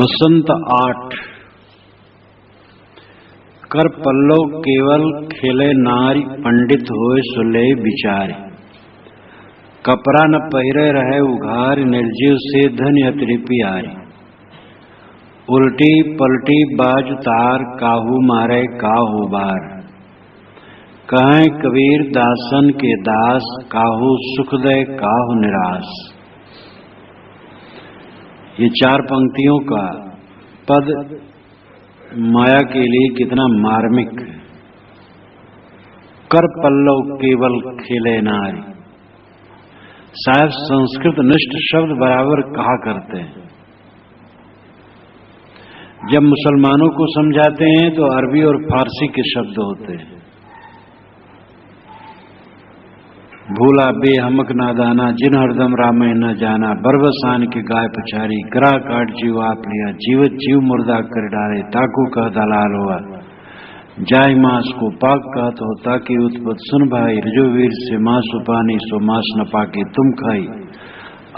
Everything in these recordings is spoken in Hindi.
बसंत 8 कर पल्लव केवल खेले नारी पंडित होए सुले विचारे। कपड़ा न पहिरे रहे उघार निर्जीव से धन अति प्यारी। उल्टी पलटी बाज तार काहू मारे काहू बार। कहें कबीर दासन के दास काहू सुख दे काहू निराश। ये 4 पंक्तियों का पद माया के लिए कितना मार्मिक है। कर पल्लव केवल खेले नारी। साहब संस्कृत निष्ठ शब्द बराबर कहा करते हैं। जब मुसलमानों को समझाते हैं तो अरबी और फारसी के शब्द होते हैं। भूला बेहमक नादाना जिन हरदम रामय न जाना। बरबसान के गाय पछारी ग्राह काट जीव आप लिया। जीवत जीव मुर्दा कर डाले ताकू कह दलाल हुआ। जाय मास को पाक कहत हो ताकि उत्पत सुन भाई। रजोवीर से मास उपानी सो मास न पाके तुम खाई।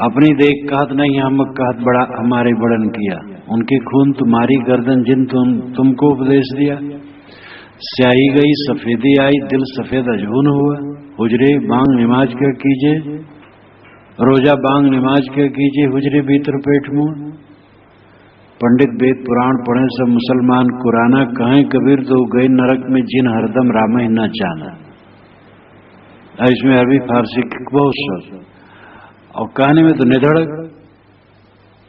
अपनी देख कहत नहीं हमक कहत बड़ा हमारे बड़न किया। उनके खून तुम्हारी गर्दन जिन तुमको उपदेश दिया। स्याही गई सफेदी आई दिल सफेद अजहून हुआ। हुजरे बांग नमाज क्या कीजिए। रोजा बांग नमाज क्या कीजिए। हुजरे भीतर पेट मुंह। पंडित वेद पुराण पढ़े सब मुसलमान कुराना। कहें कबीर तो गए नरक में जिन हरदम रामय न जाना। इसमें अरबी फारसी के बहुत शब्द और कहने में तो निधड़क।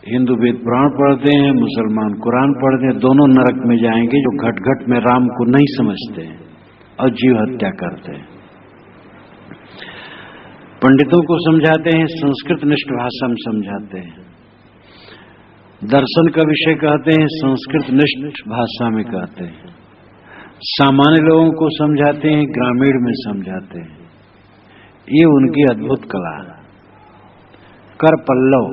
हिंदू वेद पुराण पढ़ते हैं मुसलमान कुरान पढ़ते हैं। दोनों नरक में जाएंगे जो घट घट में राम को नहीं समझते हैं और जीव हत्या करते हैं। पंडितों को समझाते हैं संस्कृत निष्ठ भाषा में समझाते हैं। दर्शन का विषय कहते हैं संस्कृत निष्ठ भाषा में कहते हैं। सामान्य लोगों को समझाते हैं ग्रामीण में समझाते हैं। ये उनकी अद्भुत कला है। कर पल्लव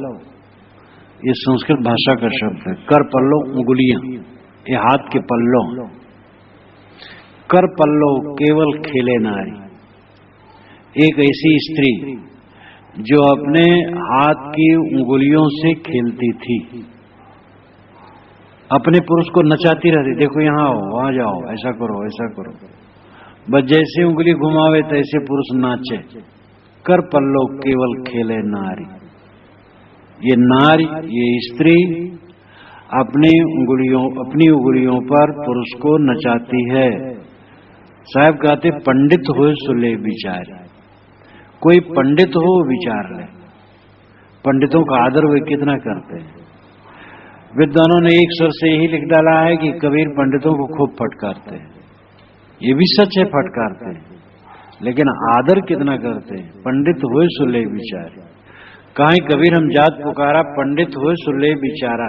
ये संस्कृत भाषा का शब्द है। कर पल्लव उंगलियां ये हाथ के पल्लव। कर पल्लव केवल खेले नारी। एक ऐसी स्त्री जो अपने हाथ की उंगलियों से खेलती थी। अपने पुरुष को नचाती रहती। देखो यहाँ आओ वहां जाओ ऐसा करो ऐसा करो। बस जैसे उंगली घुमावे तैसे पुरुष नाचे। कर पल्लव केवल खेले नारी। ये नारी ये स्त्री अपनी उंगलियों पर पुरुष को नचाती है। साहब कहते पंडित हो सुले विचार। कोई पंडित हो विचार ले। पंडितों का आदर वे कितना करते हैं। विद्वानों ने एक स्वर से यही लिख डाला है कि कबीर पंडितों को खूब फटकारते हैं। ये भी सच है फटकारते हैं लेकिन आदर कितना करते हैं। पंडित हुए सुले विचार। काहे कबीर हम जात पुकारा पंडित हुए सुले विचारा।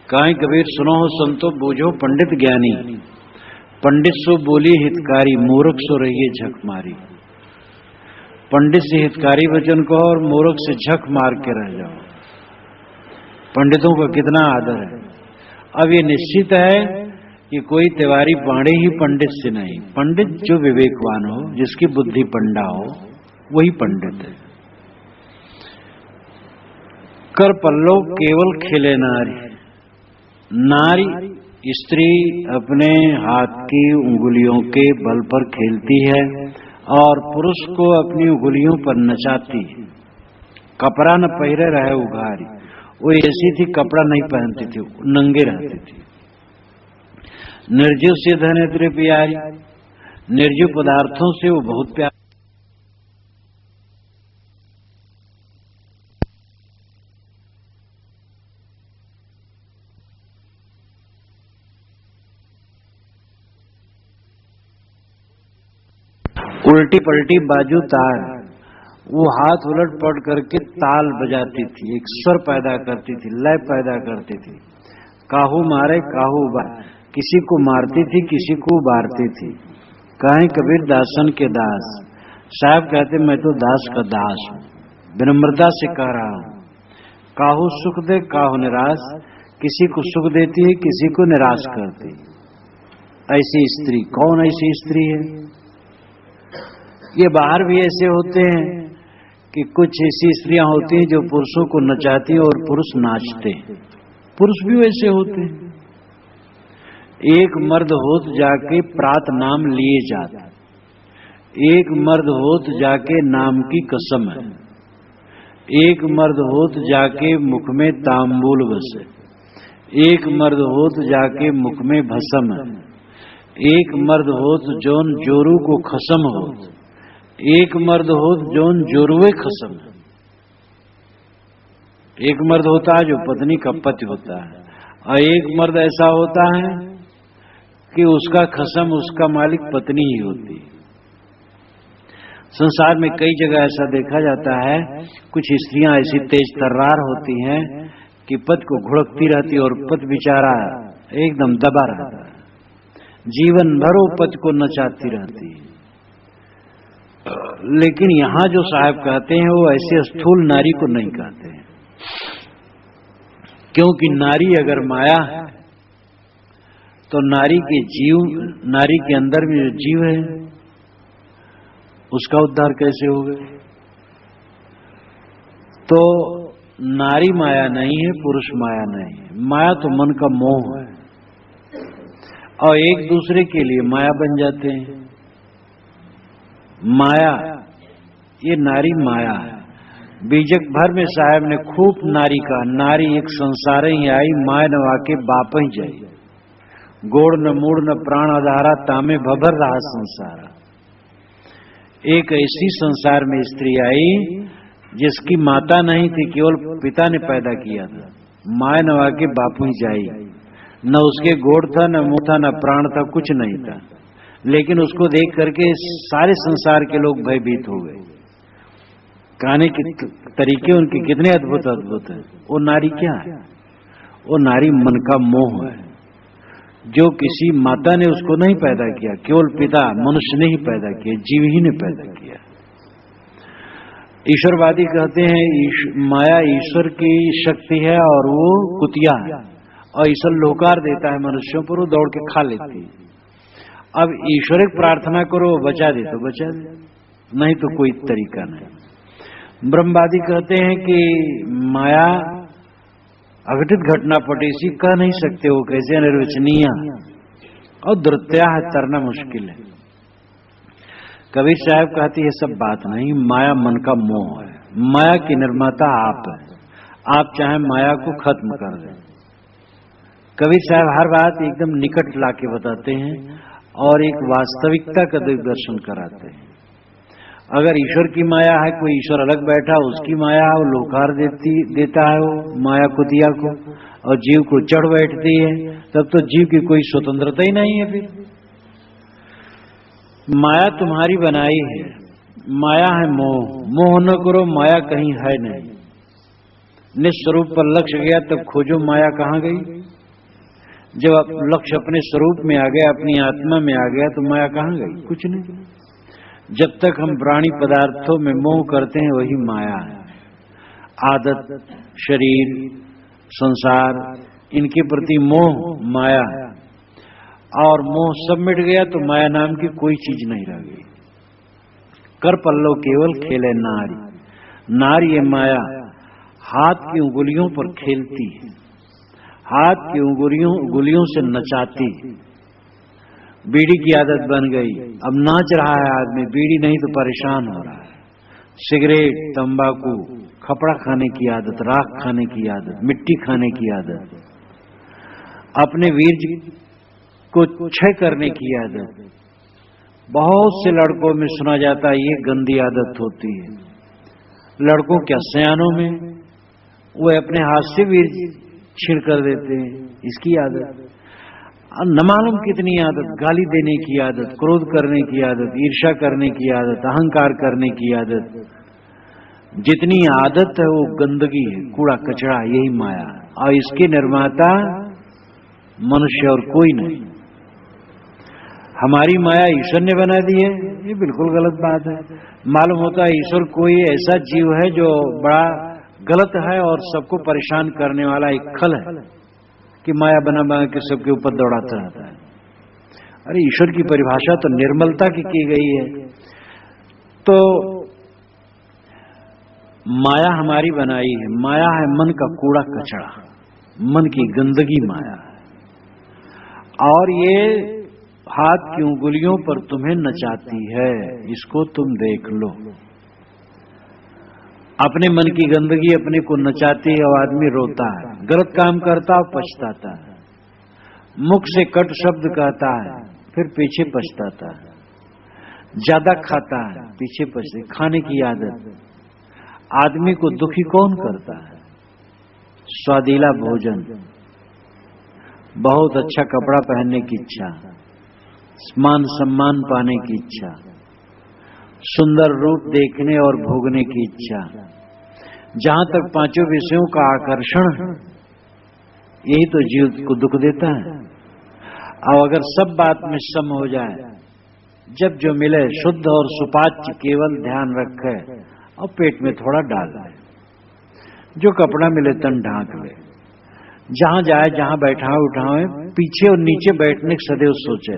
काहे कबीर सुनो हो संतो बूझो पंडित ज्ञानी। पंडित सो बोली हितकारी मूर्ख सो रहिए झक मारी। पंडित से हितकारी वचन कहो और मूर्ख से झक मार के रह जाओ। पंडितों का कितना आदर है। अब ये निश्चित है कि कोई तिवारी बाणे ही पंडित से नहीं। पंडित जो विवेकवान हो जिसकी बुद्धि पंडा हो वही पंडित है। कर पल्लव केवल खेले नारी। नारी स्त्री अपने हाथ की उंगलियों के बल पर खेलती है और पुरुष को अपनी उंगलियों पर नचाती है। कपड़ा न पहिरे रहे उघारी। वो ऐसी थी कपड़ा नहीं पहनती थी नंगे रहती थी। निर्जीव से धन इतने प्यारी। निर्जीव पदार्थों से वो बहुत प्यार। उल्टी पलटी बाजू तार। वो हाथ उलट पलट करके ताल बजाती थी। एक स्वर पैदा करती थी लय पैदा करती थी। काहू मारे काहू बार। किसी को मारती थी किसी को उबारती थी। कहें कबीर दासन के दास। साहब कहते मैं तो दास का दास हूं। विनम्रता से कह रहा हूं। काहू सुख दे काहू निराश। किसी को सुख देती है किसी को निराश करती। ऐसी स्त्री कौन ऐसी स्त्री है। ये बाहर भी ऐसे होते हैं कि कुछ ऐसी स्त्रियां होती हैं जो पुरुषों को नचाती हैं और पुरुष नाचते हैं। पुरुष भी वैसे होते हैं। एक मर्द होत जाके प्रात नाम लिए जात, एक मर्द होत जाके नाम की कसम है, एक मर्द होत जाके मुख में तांबूल बसे, एक मर्द होत जाके मुख में भसम है, एक मर्द होत जोन जोरू को खसम होत, एक मर्द होत जोन जोरुए खसम है। एक मर्द होता है जो पत्नी का पति होता है, और एक मर्द ऐसा होता है कि उसका खसम उसका मालिक पत्नी ही होती है। संसार में कई जगह ऐसा देखा जाता है, कुछ स्त्रियां ऐसी तेज तर्रार होती हैं कि पति को घुड़कती रहती और पति बेचारा एकदम दबा रहता है, जीवन भर वो पति को नचाती रहती है। लेकिन यहां जो साहब कहते हैं वो ऐसे स्थूल नारी को नहीं कहते हैं, क्योंकि नारी अगर माया है तो नारी के अंदर में जो जीव है उसका उद्धार कैसे होगा? तो नारी माया नहीं है, पुरुष माया नहीं है। माया तो मन का मोह है, और एक दूसरे के लिए माया बन जाते हैं। माया, ये नारी माया है। बीजक भर में साहब ने खूब नारी का, नारी एक संसार ही आई, माय नवा के बाप ही जाई, गोड़ न मूड़ न प्राण आधारा, तामे भभर रहा संसारा। एक ऐसी संसार में स्त्री आई जिसकी माता नहीं थी, केवल पिता ने पैदा किया था, माय नवा के बापू ही जाई, न उसके गोड़ था, न मुंह था, न प्राण था, कुछ नहीं था। लेकिन उसको देख करके सारे संसार के लोग भयभीत हो गए। कहने के तरीके उनके कितने अद्भुत अद्भुत हैं। वो नारी क्या है? वो नारी मन का मोह है, जो किसी माता ने उसको नहीं पैदा किया, केवल पिता मनुष्य ने ही पैदा किया, जीव ही ने पैदा किया। ईश्वरवादी कहते हैं माया ईश्वर की शक्ति है और वो कुतिया है, और ईश्वर लोकार देता है मनुष्यों पर, वो दौड़ के खा लेती है। अब ईश्वर की प्रार्थना करो, बचा दे तो बचा दे, नहीं तो कोई तरीका नहीं। ब्रह्मवादी कहते हैं कि माया अघटित घटना पटेसी कह नहीं सकते, वो कैसे अनिर्वचनीय और दुर्त्या है, तरना मुश्किल है। कबीर साहब कहती है सब बात नहीं, माया मन का मोह है, माया की निर्माता आप है, आप चाहे माया को खत्म कर दें। कबीर साहब हर बात एकदम निकट लाके बताते हैं और एक वास्तविकता का दिग्दर्शन कराते हैं। अगर ईश्वर की माया है, कोई ईश्वर अलग बैठा, उसकी माया है, वो लोकार देता है वो माया कुतिया को, और जीव को चढ़ बैठती है, तब तो जीव की कोई स्वतंत्रता ही नहीं है। फिर माया तुम्हारी बनाई है, माया है मोह, मोह न करो, माया कहीं है नहीं। निस्वरूप पर लक्ष्य गया तब खोजो माया कहाँ गई। जब लक्ष्य अपने स्वरूप में आ गया, अपनी आत्मा में आ गया, तो माया कहाँ गई? कुछ नहीं। जब तक हम प्राणी पदार्थों में मोह करते हैं वही माया है। आदत, शरीर, संसार, इनके प्रति मोह माया है, और मोह सब मिट गया तो माया नाम की कोई चीज नहीं रह गई। कर पल्लव केवल खेले नारी, नारी ये माया हाथ की उंगलियों पर खेलती है, हाथ की उंगलियों से नचाती है। बीड़ी की आदत बन गई, अब नाच रहा है आदमी, बीड़ी नहीं तो परेशान हो रहा है। सिगरेट, तंबाकू, खपड़ा खाने की आदत, राख खाने की आदत, मिट्टी खाने की आदत, अपने वीर्य को क्षय करने की आदत। बहुत से लड़कों में सुना जाता है ये गंदी आदत होती है। लड़कों क्या, सयानों में वो अपने हाथ से वीर्य छीन कर देते हैं, इसकी आदत। न मालूम कितनी आदत, गाली देने की आदत, क्रोध करने की आदत, ईर्ष्या करने की आदत, अहंकार करने की आदत। जितनी आदत है वो गंदगी है, कूड़ा कचरा, यही माया है, और इसके निर्माता मनुष्य और कोई नहीं। हमारी माया ईश्वर ने बना दी है, ये बिल्कुल गलत बात है। मालूम होता है ईश्वर कोई ऐसा जीव है जो बड़ा गलत है और सबको परेशान करने वाला एक खल है कि माया बना के सबके ऊपर दौड़ाता रहता है। अरे ईश्वर की परिभाषा तो निर्मलता की गई है। तो माया हमारी बनाई है, माया है मन का कूड़ा कचरा, मन की गंदगी माया है। और ये हाथ की उंगलियों पर तुम्हें नचाती है, इसको तुम देख लो। अपने मन की गंदगी अपने को नचाती है और आदमी रोता है, गलत काम करता और पछताता है, मुख से कट शब्द कहता है फिर पीछे पछताता है, ज्यादा खाता है पीछे पछते। खाने की आदत आदमी को दुखी कौन करता है? स्वादिला भोजन, बहुत अच्छा कपड़ा पहनने की इच्छा, मान सम्मान पाने की इच्छा, सुंदर रूप देखने और भोगने की इच्छा, जहां तक पांचों विषयों का आकर्षण है, यही तो जीव को दुख देता है। और अगर सब बात में सम हो जाए, जब जो मिले शुद्ध और सुपाच्य केवल ध्यान रखे और पेट में थोड़ा डाल ले, जो कपड़ा मिले तन ढांक ले, जहां जाए जहां बैठाए उठाए, पीछे और नीचे बैठने की सदैव सोचे,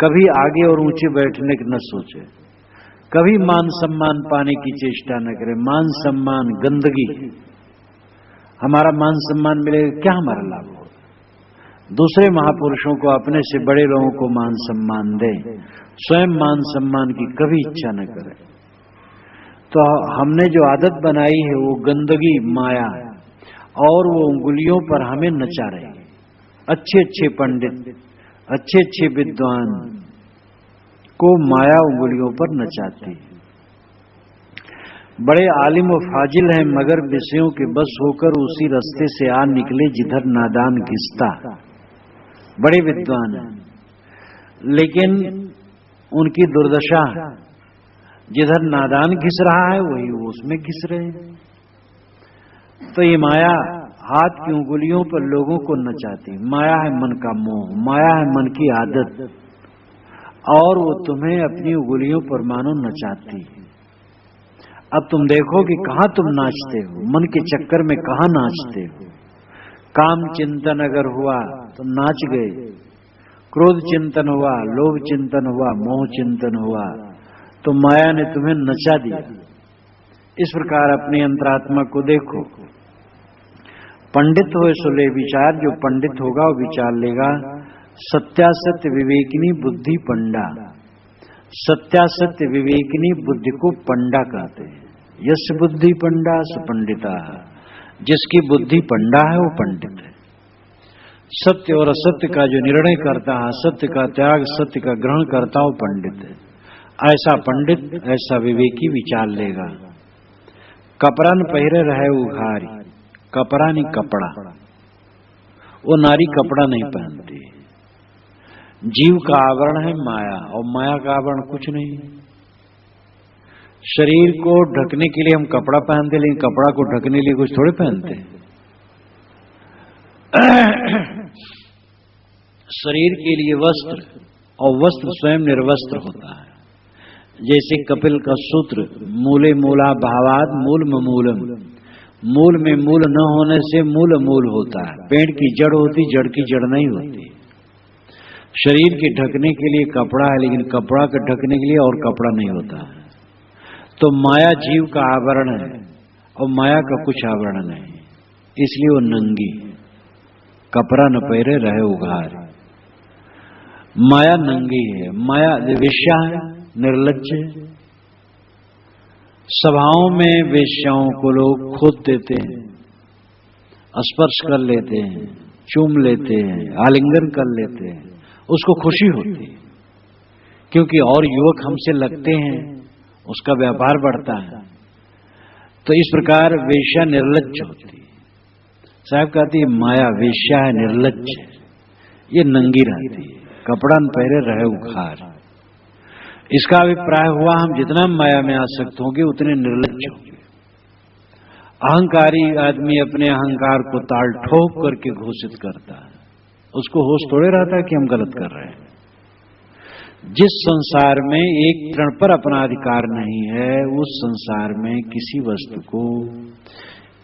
कभी आगे और ऊंचे बैठने की न सोचे, कभी मान सम्मान पाने की चेष्टा न करे। मान सम्मान गंदगी, हमारा मान सम्मान मिलेगा क्या हमारा लाभ होगा? दूसरे महापुरुषों को, अपने से बड़े लोगों को मान सम्मान दे, स्वयं मान सम्मान की कभी इच्छा न करे। तो हमने जो आदत बनाई है वो गंदगी माया है, और वो उंगलियों पर हमें नचा रही है। अच्छे अच्छे पंडित, अच्छे अच्छे विद्वान को माया उंगलियों पर नचाती है। बड़े आलिम व फाजिल हैं, मगर विषयों के बस होकर उसी रास्ते से आ निकले जिधर नादान घिसता। बड़े विद्वान हैं, लेकिन उनकी दुर्दशा, जिधर नादान घिस रहा है वही वो उसमें घिस रहे हैं। तो ये माया हाथ की उंगलियों पर लोगों को नचाती। माया है मन का मोह, माया है मन की आदत, और वो तुम्हें अपनी उंगलियों पर मानो नचाती है। अब तुम देखो कि कहां तुम नाचते हो, मन के चक्कर में कहां नाचते हो। काम चिंतन अगर हुआ तो नाच गए, क्रोध चिंतन हुआ, लोभ चिंतन हुआ, मोह चिंतन हुआ, तो माया ने तुम्हें नचा दिया। इस प्रकार अपनी अंतरात्मा को देखो। पंडित हो सो ले विचार, जो पंडित होगा वो विचार लेगा। सत्यासत्य विवेकिनी बुद्धि पंडा, सत्यासत्य विवेकिनी बुद्धि को पंडा कहते हैं। यस बुद्धि पंडा सुपंडिता, जिसकी बुद्धि पंडा है वो पंडित है। सत्य और असत्य का जो निर्णय करता है, सत्य का त्याग, सत्य का ग्रहण करता हो पंडित है। ऐसा पंडित, ऐसा विवेकी विचार लेगा। कपड़ा न पहिरे रहे उघारी, कपड़ा नहीं कपड़ा, वो नारी कपड़ा नहीं पहनती। जीव का आवरण है माया, और माया का आवरण कुछ नहीं। शरीर को ढकने के लिए हम कपड़ा पहनते, लेकिन कपड़ा को ढकने के लिए कुछ थोड़े पहनते। शरीर के लिए वस्त्र, और वस्त्र स्वयं निर्वस्त्र होता है। जैसे कपिल का सूत्र, मूले मूला भावाद मूल मूलम, मूल में मूल न होने से मूल मूल होता है। पेड़ की जड़ होती, जड़ की जड़ नहीं होती। शरीर के ढकने के लिए कपड़ा है, लेकिन कपड़ा के ढकने के लिए और कपड़ा नहीं होता है। तो माया जीव का आवरण है, और माया का कुछ आवरण नहीं, इसलिए वो नंगी, कपड़ा न पहरे रहे उघार। माया नंगी है, माया वेश्या है, निर्लज्ज है। सभाओं में वेश्याओं को लोग खोद देते हैं, स्पर्श कर लेते हैं, चूम लेते हैं, आलिंगन कर लेते हैं, उसको खुशी होती है, क्योंकि और युवक हमसे लगते हैं, उसका व्यापार बढ़ता है। तो इस प्रकार वेश्या निर्लज्ज होती है। साहब कहती है माया वेश्या है, निर्लज्ज है, ये नंगी रहती है, कपड़ा न पहरे रहे उघार। इसका अभिप्राय हुआ हम जितना माया में आसक्त होंगे उतने निर्लज्ज होंगे। अहंकारी आदमी अपने अहंकार को ताल ठोक करके घोषित करता है, उसको होश थोड़े रहता है कि हम गलत कर रहे हैं। जिस संसार में एक क्षण पर अपना अधिकार नहीं है, उस संसार में किसी वस्तु को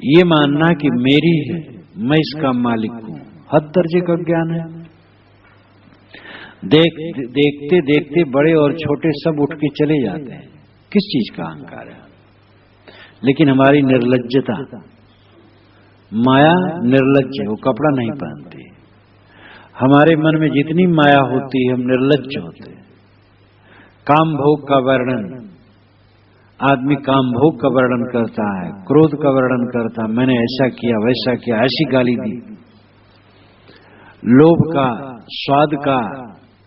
ये मानना कि मेरी है, मैं इसका मालिक हूं, हद दर्जे का ज्ञान है। देखते देखते बड़े और छोटे सब उठ के चले जाते हैं। किस चीज का अहंकार है? लेकिन हमारी निर्लज्जता, माया निर्लज्ज है, वो कपड़ा नहीं पहनती। हमारे मन में जितनी माया होती है हम निर्लज्ज होते हैं। काम भोग का वर्णन, आदमी काम भोग का वर्णन करता है, क्रोध का वर्णन करता है, मैंने ऐसा किया वैसा किया, ऐसी गाली दी। लोभ का, स्वाद का,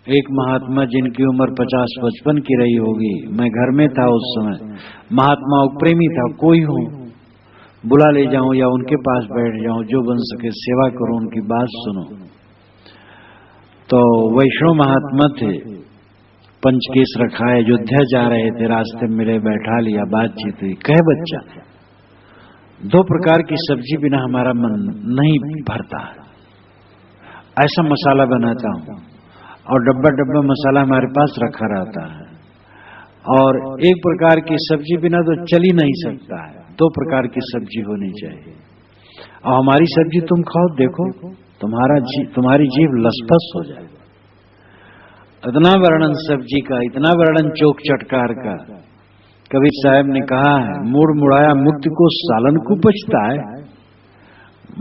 एक महात्मा जिनकी उम्र 50-55 की रही होगी, मैं घर में था उस समय, महात्मा प्रेमी था, कोई हो बुला ले जाऊं या उनके पास बैठ जाऊं, जो बन सके सेवा करूं, उनकी बात सुनो। तो वैष्णव महात्मा थे, पंचकेश रखा है, अयोध्या जा रहे थे, रास्ते में मिले, बैठा लिया, बातचीत हुई। कहे बच्चा, 2 प्रकार की सब्जी बिना हमारा मन नहीं भरता है, ऐसा मसाला बनाता हूं और डब्बा डब्बा मसाला हमारे पास रखा रहता है, और एक प्रकार की सब्जी बिना तो चल ही नहीं सकता है, 2 प्रकार की सब्जी होनी चाहिए। और हमारी सब्जी तुम खाओ, देखो तुम्हारी जीभ लसफस हो जाए। इतना वर्णन सब्जी का, इतना वर्णन चोक चटकार का। कबीर साहब ने कहा है, मुड़ मुड़ाया मुक्ति को सालन को पछता है।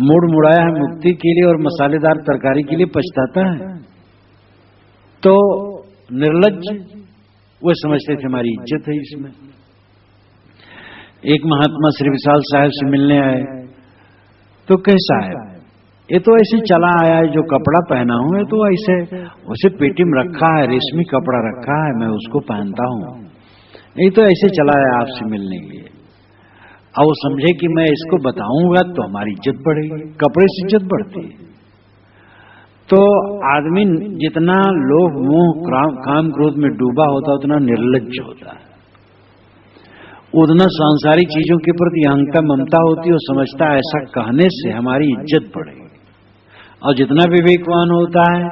मुड़ मुड़ाया है मुक्ति के लिए और मसालेदार तरकारी के लिए पछताता है। तो निर्लज्ज वो समझते थे हमारी इज्जत है इसमें। एक महात्मा श्री विशाल साहब से मिलने आए, तो कैसा है? ये तो ऐसे चला आया है, जो कपड़ा पहना हूं ये तो ऐसे उसे पेटी में रखा है, रेशमी कपड़ा रखा है, मैं उसको पहनता हूं, नहीं तो ऐसे चला है आपसे मिलने के लिए। और वो समझे कि मैं इसको बताऊंगा तो हमारी इज्जत बढ़ेगी, कपड़े से इज्जत बढ़ती है। तो आदमी जितना लोभ मोह काम क्रोध में डूबा होता उतना निर्लज्ज होता है, उतना सांसारिक चीजों के प्रति अहंता ममता होती है, वो समझता है ऐसा कहने से हमारी इज्जत बढ़ेगी। और जितना विवेकवान होता है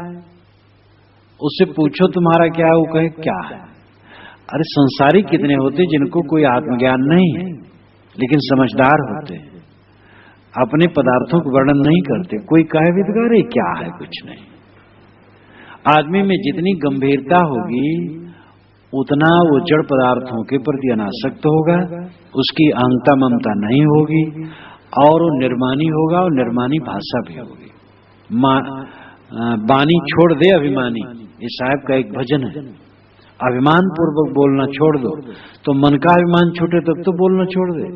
उससे पूछो तुम्हारा क्या है, वो कहे क्या है। अरे संसारिक कितने होते जिनको कोई आत्मज्ञान नहीं है लेकिन समझदार होते हैं, अपने पदार्थों को वर्णन नहीं करते, कोई कहे भी तो अरे क्या है, कुछ नहीं। आदमी में जितनी गंभीरता होगी उतना वो जड़ पदार्थों के प्रति अनासक्त होगा, उसकी अहंता ममता नहीं होगी और वो निर्मानी होगा, और निर्मानी भाषा भी होगी। बानी छोड़ दे अभिमानी, ये साहब का एक भजन है। अभिमान पूर्वक बोलना छोड़ दो, तो मन का अभिमान छूटे तब तो बोलना छोड़ दे।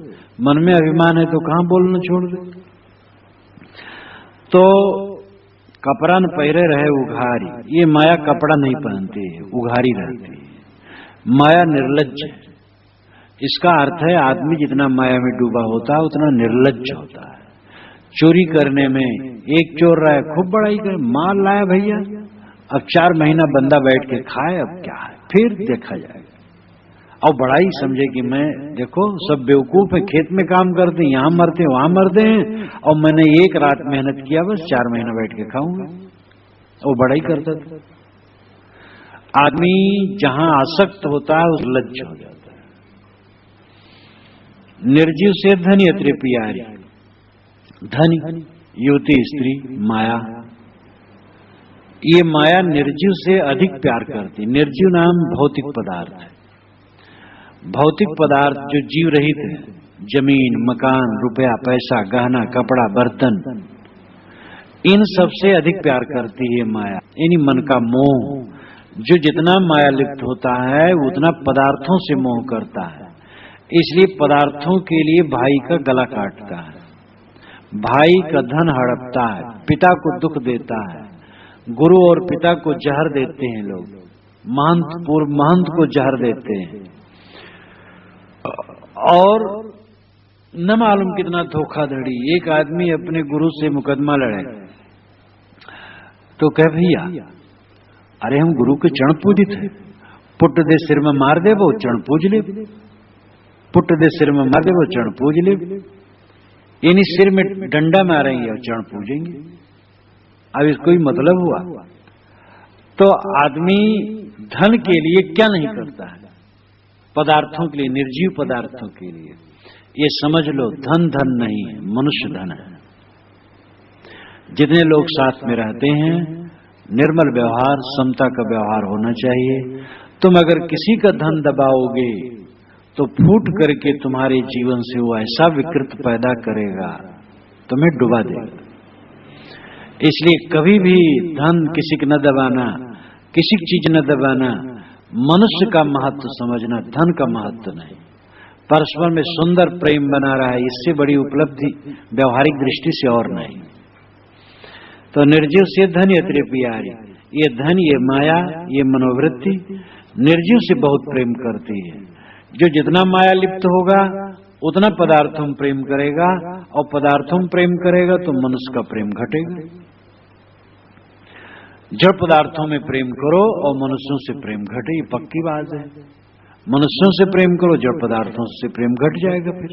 मन में अभिमान है तो कहां बोलना छोड़ दे। तो कपड़ा न पहरे रहे उघारी, ये माया कपड़ा नहीं पहनती है, उघारी रहती है। माया निर्लज्ज है, इसका अर्थ है आदमी जितना माया में डूबा होता है उतना निर्लज्ज होता है। चोरी करने में एक चोर रहा है, खूब बड़ाई कर, माल लाया भैया, अब 4 महीना बंदा बैठ के खाए, अब क्या है, फिर देखा जाएगा। और बड़ाई समझे कि मैं देखो सब बेवकूफ है, खेत में काम करते हैं, यहां मरते हैं वहां मरते हैं, और मैंने एक रात मेहनत किया, बस 4 महीना बैठ के खाऊंगा। वो बड़ाई करता था। आदमी जहां आसक्त होता है उस लज्ज हो जाता है। निर्जीव से धन यत्र प्यारी, धन युवती स्त्री माया, ये माया निर्जीव से अधिक प्यार करती। निर्जीव नाम भौतिक पदार्थ है। भौतिक पदार्थ जो जीव रहित है, जमीन मकान रुपया पैसा गहना कपड़ा बर्तन, इन सबसे अधिक प्यार करती है माया। इन्हीं मन का मोह, जो जितना माया लिप्त होता है उतना पदार्थों से मोह करता है, इसलिए पदार्थों के लिए भाई का गला काटता है, भाई का धन हड़पता है, पिता को दुख देता है। गुरु और पिता को जहर देते हैं लोग, महंत पूर्व महंत को जहर देते हैं, और न मालूम कितना धोखाधड़ी। एक आदमी अपने गुरु से मुकदमा लड़े तो कह भैया अरे हम गुरु के चरण पूजित है, पुट दे सिर में मार दे वो चरण पूज ले, पुट दे सिर में मार दे वो चरण पूज ले, यानी सिर में डंडा मारेंगे और चरण पूजेंगे। अब इसको ही मतलब हुआ। तो आदमी धन के लिए क्या नहीं करता है, पदार्थों के लिए, निर्जीव पदार्थों के लिए। ये समझ लो धन धन नहीं है, मनुष्य धन है। जितने लोग साथ में रहते हैं निर्मल व्यवहार समता का व्यवहार होना चाहिए। तुम अगर किसी का धन दबाओगे तो फूट करके तुम्हारे जीवन से वो ऐसा विकृत पैदा करेगा तुम्हें डुबा देगा। इसलिए कभी भी धन किसी को न दबाना, किसी चीज न दबाना, मनुष्य का महत्व समझना, धन का महत्व नहीं। परस्पर में सुंदर प्रेम बना रहा है, इससे बड़ी उपलब्धि व्यवहारिक दृष्टि से और नहीं। तो निर्जीव से धन यत्र प्यारी, ये धन, ये माया, ये मनोवृत्ति निर्जीव से बहुत प्रेम करती है। जो जितना माया लिप्त होगा उतना पदार्थों में प्रेम करेगा, और पदार्थों में प्रेम करेगा तो मनुष्य का प्रेम घटेगा। जड़ पदार्थों में प्रेम करो और मनुष्यों से प्रेम घटे, ये पक्की बात है। मनुष्यों से प्रेम करो, जड़ पदार्थों से प्रेम घट जाएगा। फिर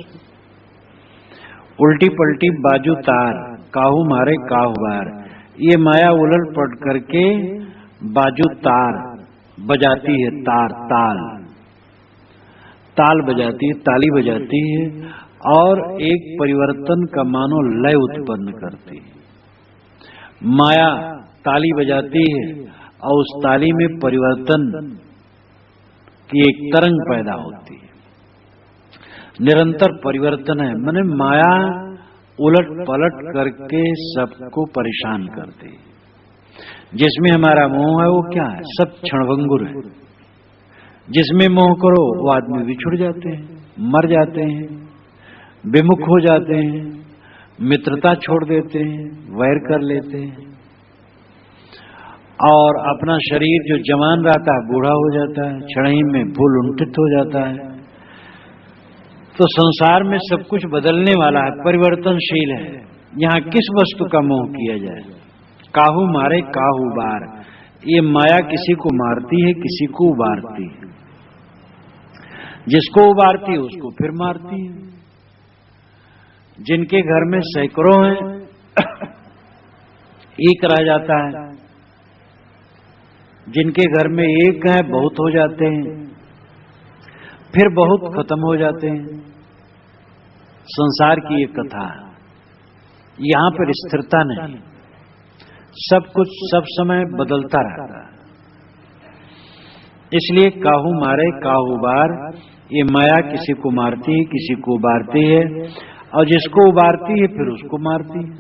उल्टी पलटी बाजू तार, काहू मारे काहू बार, ये माया उलट पलट करके बाजू तार बजाती है, तार ताल ताल बजाती है, ताली बजाती है, और एक परिवर्तन का मानो लय उत्पन्न करती है। माया ताली बजाती है और उस ताली में परिवर्तन की एक तरंग पैदा होती है, निरंतर परिवर्तन है। माने माया उलट पलट करके सबको परेशान करती है। जिसमें हमारा मोह है वो क्या है? सब क्षणभंगुर है। जिसमें मोह करो वो आदमी बिछुड़ जाते हैं, मर जाते हैं, विमुख हो जाते हैं, मित्रता छोड़ देते हैं, वैर कर लेते हैं, और अपना शरीर जो जवान रहता है बूढ़ा हो जाता है, क्षण ही में भूल उन्टित हो जाता है। तो संसार में सब कुछ बदलने वाला है, परिवर्तनशील है। यहाँ किस वस्तु का मोह किया जाए? काहू मारे काहू बार, ये माया किसी को मारती है, किसी को उबारती है। जिसको उबारती है उसको फिर मारती है। जिनके घर में सैकड़ों हैं एक रह जाता है, जिनके घर में एक है बहुत हो जाते हैं, फिर बहुत खत्म हो जाते हैं। संसार की ये कथा है, यहां पर स्थिरता नहीं, सब कुछ सब समय बदलता रहता है। इसलिए काहू मारे काहू बार, ये माया किसी को मारती है, किसी को उबारती है, और जिसको उबारती है फिर उसको मारती है।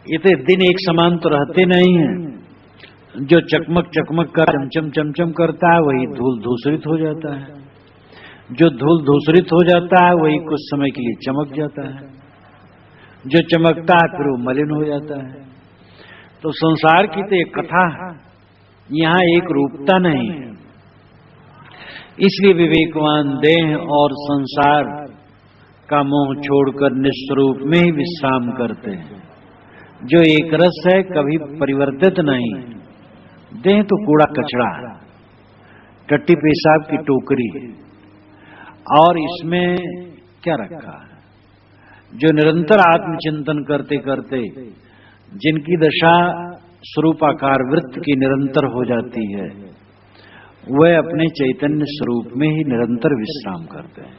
ये तो दिन एक समान तो रहते नहीं हैं। जो चकमक चकमक कर चमचम चमचम करता है वही धूल धूसरित हो जाता है, जो धूल धूसरित हो जाता है वही कुछ समय के लिए चमक जाता है, जो चमकता है फिर वो मलिन हो जाता है। तो संसार की तो एक कथा है, यहाँ एक रूपता नहीं है। इसलिए विवेकवान देह और संसार का मोह छोड़कर निस्वरूप में ही विश्राम करते हैं। जो एक रस है, कभी परिवर्तित नहीं। देह तो कूड़ा कचरा है, टट्टी पेशाब की टोकरी है, और इसमें क्या रखा है? जो निरंतर आत्मचिंतन करते करते जिनकी दशा स्वरूपाकार वृत्त की निरंतर हो जाती है, वह अपने चैतन्य स्वरूप में ही निरंतर विश्राम करते हैं,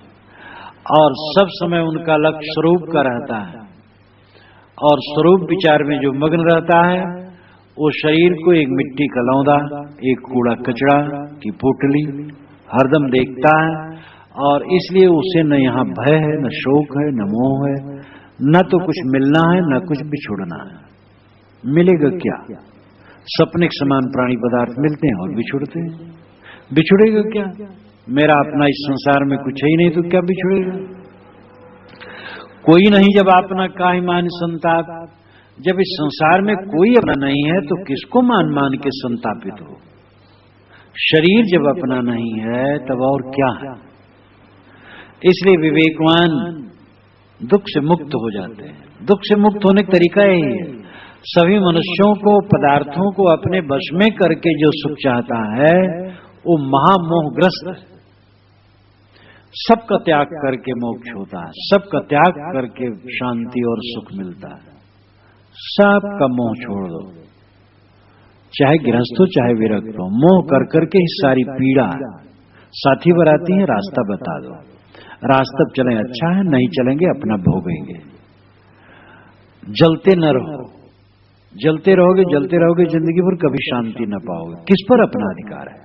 और सब समय उनका लक्ष्य स्वरूप का रहता है। और स्वरूप विचार में जो मग्न रहता है वो शरीर को एक मिट्टी का लौंदा, एक कूड़ा कचरा की पोटली हरदम देखता है, और इसलिए उसे न यहाँ भय है, न शोक है, न मोह है, न तो कुछ मिलना है, न कुछ बिछुड़ना है। मिलेगा क्या? सपने के समान प्राणी पदार्थ मिलते हैं और बिछुड़ते हैं। बिछुड़ेगा क्या? मेरा अपना इस संसार में कुछ ही नहीं तो क्या बिछुड़ेगा? कोई नहीं जब अपना काहे मान संताप। जब इस संसार में कोई अपना नहीं है तो किसको मान मान के संतापित हो? शरीर जब अपना नहीं है तब और क्या है? इसलिए विवेकवान दुख से मुक्त हो जाते हैं। दुख से मुक्त होने का तरीका यही है। सभी मनुष्यों को, पदार्थों को अपने वश में करके जो सुख चाहता है वो महामोहग्रस्त है। सबका त्याग करके मोक्ष होता है, सबका त्याग करके शांति और सुख मिलता है। सबका मोह छोड़ दो, चाहे गृहस्थ हो चाहे विरक्त हो। मोह कर करके ही सारी पीड़ा साथी बनाती है। रास्ता बता दो, रास्ता चले अच्छा है, नहीं चलेंगे अपना भोगेंगे। जलते न रहो, जलते रहोगे जिंदगी भर, कभी शांति न पाओगे। किस पर अपना अधिकार है?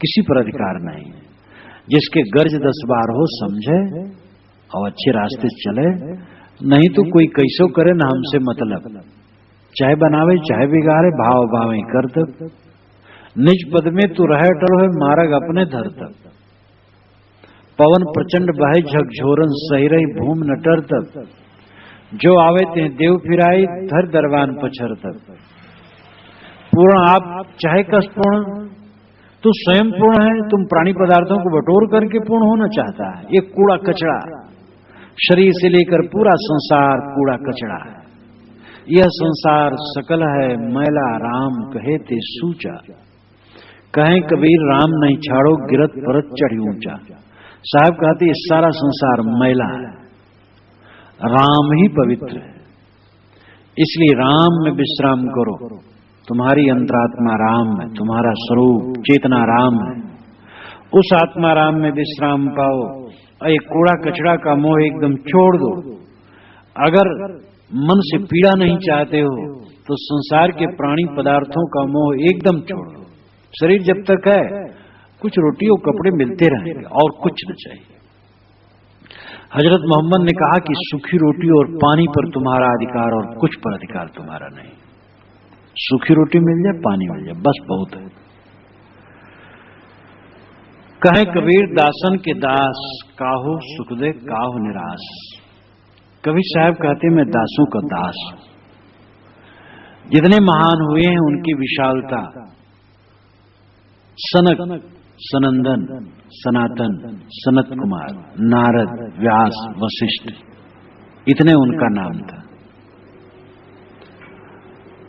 किसी पर अधिकार नहीं। जिसके गर्ज 10 बार हो समझे और अच्छे रास्ते चले, नहीं तो कोई कैसो करे न हमसे मतलब, चाहे बनावे चाहे बिगाड़े, भाव भावे करतब, निज पद में तू रहे अटल है, मार्ग अपने धरतब, पवन प्रचंड बहे झकझोरन, सही रही भूम नटर तब, जो आवे ते देव फिराई, धर दरबान पछर तब। पूर्ण आप चाहे कस पूर्ण, तू स्वयं पूर्ण है, तुम प्राणी पदार्थों को बटोर करके पूर्ण होना चाहता है। ये कूड़ा कचड़ा, शरीर से लेकर पूरा संसार कूड़ा कचड़ा है। यह संसार सकल है मैला, राम कहे ते सूचा, कहें कबीर राम नहीं छाड़ो, गिरत परत चढ़ी ऊंचा। साहब कहते इस सारा संसार मैला है, राम ही पवित्र है, इसलिए राम में विश्राम करो। तुम्हारी अंतरात्मा राम है, तुम्हारा स्वरूप चेतना राम है, उस आत्मा राम में विश्राम पाओ। एक कूड़ा कचड़ा का मोह एकदम छोड़ दो। अगर मन से पीड़ा नहीं चाहते हो तो संसार के प्राणी पदार्थों का मोह एकदम छोड़ दो। शरीर जब तक है कुछ रोटी और कपड़े मिलते रहेंगे और कुछ न चाहिए। हजरत मोहम्मद ने कहा कि सूखी रोटी और पानी पर तुम्हारा अधिकार और कुछ पर अधिकार तुम्हारा नहीं। सूखी रोटी मिल जाए, पानी मिल जाए, बस बहुत है। कहे कबीर दासन के दास, काहो सुख दे काहो निराश। कबीर साहब कहते मैं दासों का दास। जितने महान हुए हैं उनकी विशालता, सनक, सनंदन, सनातन, सनत कुमार, नारद, व्यास, वशिष्ठ, इतने उनका नाम था।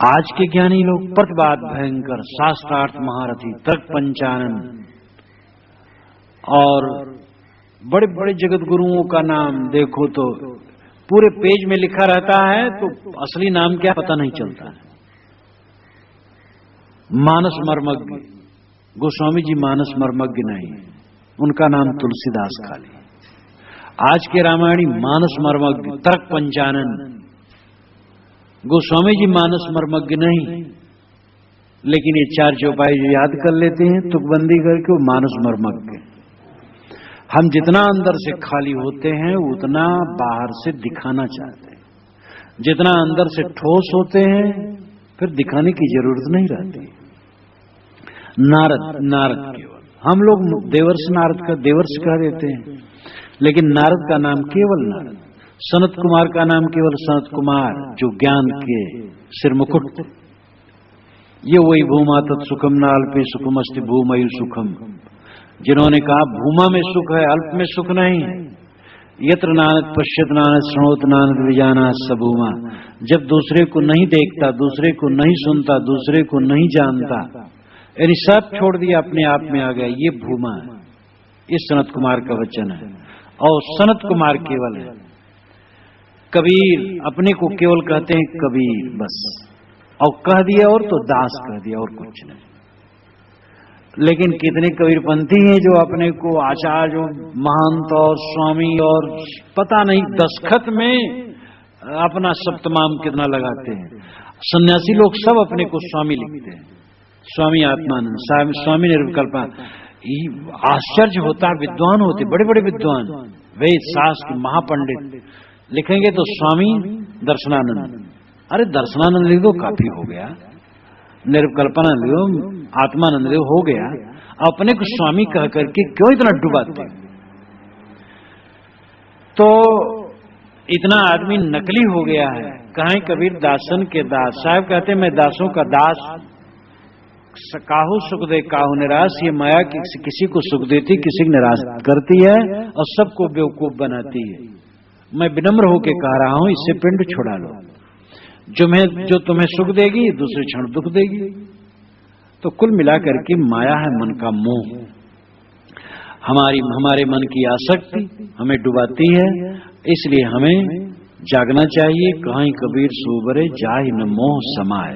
आज के ज्ञानी लोग प्रतिवाद भयंकर, शास्त्रार्थ महारथी, तर्क पंचानन और बड़े बड़े जगत गुरुओं का नाम देखो तो पूरे पेज में लिखा रहता है, तो असली नाम क्या पता नहीं चलता है। मानस मर्मज्ञ, गोस्वामी जी मानस मर्मज्ञ नहीं, उनका नाम तुलसीदास खाली। आज के रामायणी मानस मर्मज्ञ, तर्क पंचानन, गोस्वामी जी मानस मर्मज्ञ नहीं, लेकिन ये चार चौपाई जो याद कर लेते हैं तुकबंदी करके, वो मानस मर्मज्ञ। हम जितना अंदर से खाली होते हैं उतना बाहर से दिखाना चाहते हैं। जितना अंदर से ठोस होते हैं फिर दिखाने की जरूरत नहीं रहती। नारद, नारद केवल, हम लोग देवर्ष नारद का देवर्ष कह देते हैं, लेकिन नारद का नाम केवल नारद। सनत कुमार का नाम केवल सनत कुमार, जो ज्ञान के सिर मुकुट। ये वही भूमा तत्सुखम न अल्पे सुखमस्ति भूमयु सुखम, जिन्होंने कहा भूमा में सुख है, अल्प में सुख नहीं है। यत्र नानद पश्यत नानद श्रोत नानद विजाना सबूमा। जब दूसरे को नहीं देखता, दूसरे को नहीं सुनता, दूसरे को नहीं जानता, यानी सब छोड़ दिया, अपने आप में आ गया, ये भूमा है। इस सनत कुमार का वचन है। और सनत कुमार केवल है। कबीर अपने को केवल कहते हैं कबीर बस, और कह दिया और तो दास कह दिया और कुछ नहीं। लेकिन कितने कबीरपंथी हैं जो अपने को आचार्य, महंत और स्वामी और पता नहीं दस्तखत में अपना सप्तमाम कितना लगाते हैं। सन्यासी लोग सब अपने को स्वामी लिखते हैं, स्वामी आत्मानंद, स्वामी निर्विकल्पा। आश्चर्य होता है, विद्वान होते, बड़े बड़े विद्वान, वेद शास्त्र महापंडित लिखेंगे तो स्वामी दर्शनानंद। अरे दर्शनानंद लिख दो काफी हो गया, निर्विकल्पना लिख दो, आत्मानंद लिख हो गया। अपने को स्वामी कह करके क्यों इतना डुबाते? तो इतना आदमी नकली हो गया है। कहें कबीर दासन के दास। साहब कहते मैं दासों का दास। काहू सुख दे काहू निराश। ये माया किसी को सुख देती, किसी को निराश करती है और सबको बेवकूफ बनाती है। मैं विनम्र होकर कह रहा हूं, इससे पिंड छुड़ा लो। जो तुम्हें सुख देगी दूसरे क्षण दुख देगी। तो कुल मिलाकर के माया है मन का मोह। हमारे मन की आसक्ति हमें डुबाती है, इसलिए हमें जागना चाहिए। कहीं कबीर सोबरे जाहि न मोह समाए।